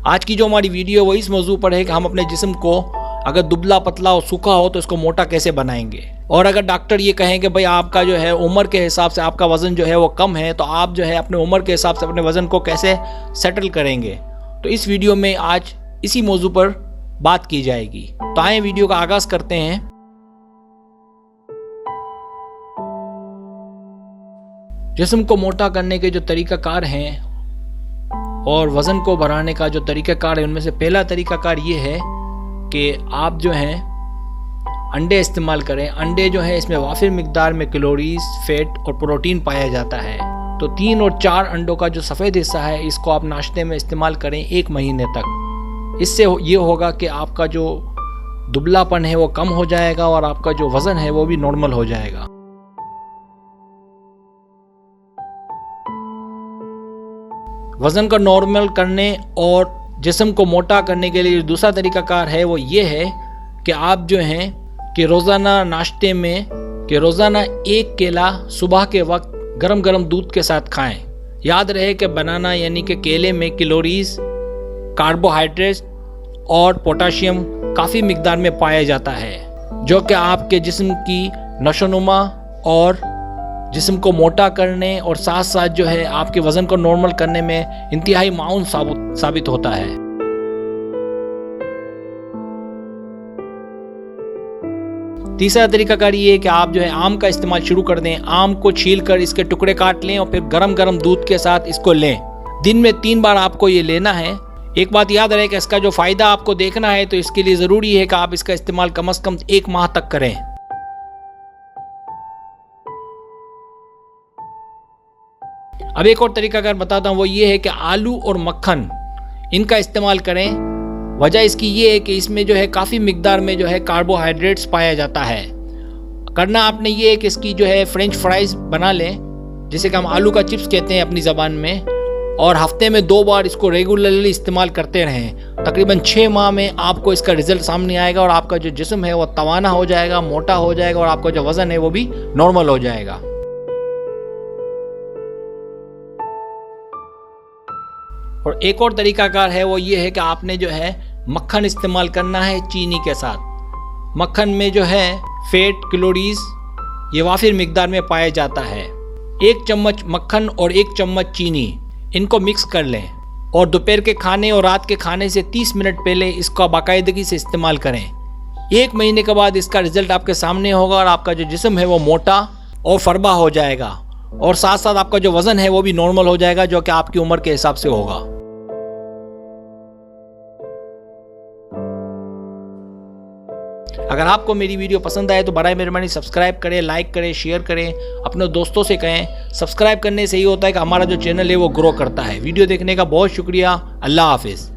आज की जो हमारी वीडियो वो इस मौजू पर है कि हम अपने जिस्म को अगर दुबला पतला और सूखा हो तो इसको मोटा कैसे बनाएंगे। और अगर डॉक्टर ये कहें कि भाई आपका जो है उम्र के हिसाब से आपका वज़न जो है वो कम है, तो आप जो है अपने उम्र के हिसाब से अपने वज़न को कैसे सेटल करेंगे। तो इस वीडियो में आज इसी मौजू पर बात की जाएगी। तो आए वीडियो का आगाज़ करते हैं। जिस्म को मोटा करने के जो तरीक़ाकार हैं और वज़न को बढ़ाने का जो तरीक़ाकार है, उनमें से पहला तरीक़ाकार ये है कि आप जो हैं अंडे इस्तेमाल करें। अंडे जो है इसमें वाफिर मिकदार में कैलोरीज, फैट और प्रोटीन पाया जाता है। तो 3 और 4 अंडों का जो सफ़ेद हिस्सा है इसको आप नाश्ते में इस्तेमाल करें 1 महीने तक। इससे ये होगा कि आपका जो दुबलापन है वो कम हो जाएगा और आपका जो वज़न है वो भी नॉर्मल हो जाएगा। वज़न को नॉर्मल करने और जिस्म को मोटा करने के लिए दूसरा तरीक़ाकार है वो ये है कि आप जो हैं कि रोज़ाना नाश्ते में कि रोज़ाना 1 केला सुबह के वक्त गरम गरम दूध के साथ खाएं। याद रहे कि बनाना यानी कि केले में कैलोरीज, कार्बोहाइड्रेट्स और पोटाशियम काफ़ी मिकदार में पाया जाता है, जो कि आपके जिस्म की नशोनुमा और जिस्म को मोटा करने और साथ साथ जो है आपके वज़न को नॉर्मल करने में इंतहाई माउन साबित होता है। तीसरा तरीक़ाकार ये है कि आप जो है आम का इस्तेमाल शुरू कर दें। आम को छील कर इसके टुकड़े काट लें और फिर गरम गरम दूध के साथ इसको लें। दिन में 3 बार आपको ये लेना है। एक बात याद रहे कि इसका जो फ़ायदा आपको देखना है तो इसके लिए ज़रूरी है कि आप इसका इस्तेमाल कम से कम 1 माह तक करें। अब एक और तरीका अगर बताता हूँ वो ये है कि आलू और मक्खन इनका इस्तेमाल करें। वजह इसकी ये है कि इसमें जो है काफ़ी मिकदार में जो है कार्बोहाइड्रेट्स पाया जाता है। करना आपने ये है कि इसकी जो है फ्रेंच फ्राइज़ बना लें, जिसे कि हम आलू का चिप्स कहते हैं अपनी ज़बान में, और हफ्ते में 2 बार इसको रेगुलरली इस्तेमाल करते रहें। तकरीबन 6 माह में आपको इसका रिज़ल्ट सामने आएगा और आपका जो जिस्म है वो तवाना हो जाएगा, मोटा हो जाएगा और आपका जो वज़न है वो भी नॉर्मल हो जाएगा। और एक और तरीक़ाकार है वो ये है कि आपने जो है मक्खन इस्तेमाल करना है चीनी के साथ। मक्खन में जो है फैट, कैलोरीज ये वाफिर मिकदार में पाया जाता है। 1 चम्मच मक्खन और 1 चम्मच चीनी इनको मिक्स कर लें और दोपहर के खाने और रात के खाने से 30 मिनट पहले इसका बाकायदगी से इस्तेमाल करें। 1 महीने के बाद इसका रिज़ल्ट आपके सामने होगा और आपका जो जिस्म है वो मोटा और फरबा हो जाएगा और साथ साथ आपका जो वज़न है वो भी नॉर्मल हो जाएगा, जो कि आपकी उम्र के हिसाब से होगा। अगर आपको मेरी वीडियो पसंद आए तो बराए मेहरबानी सब्सक्राइब करें, लाइक करें, शेयर करें, अपने दोस्तों से कहें। सब्सक्राइब करने से ये होता है कि हमारा जो चैनल है वो ग्रो करता है। वीडियो देखने का बहुत शुक्रिया। अल्लाह हाफिज़।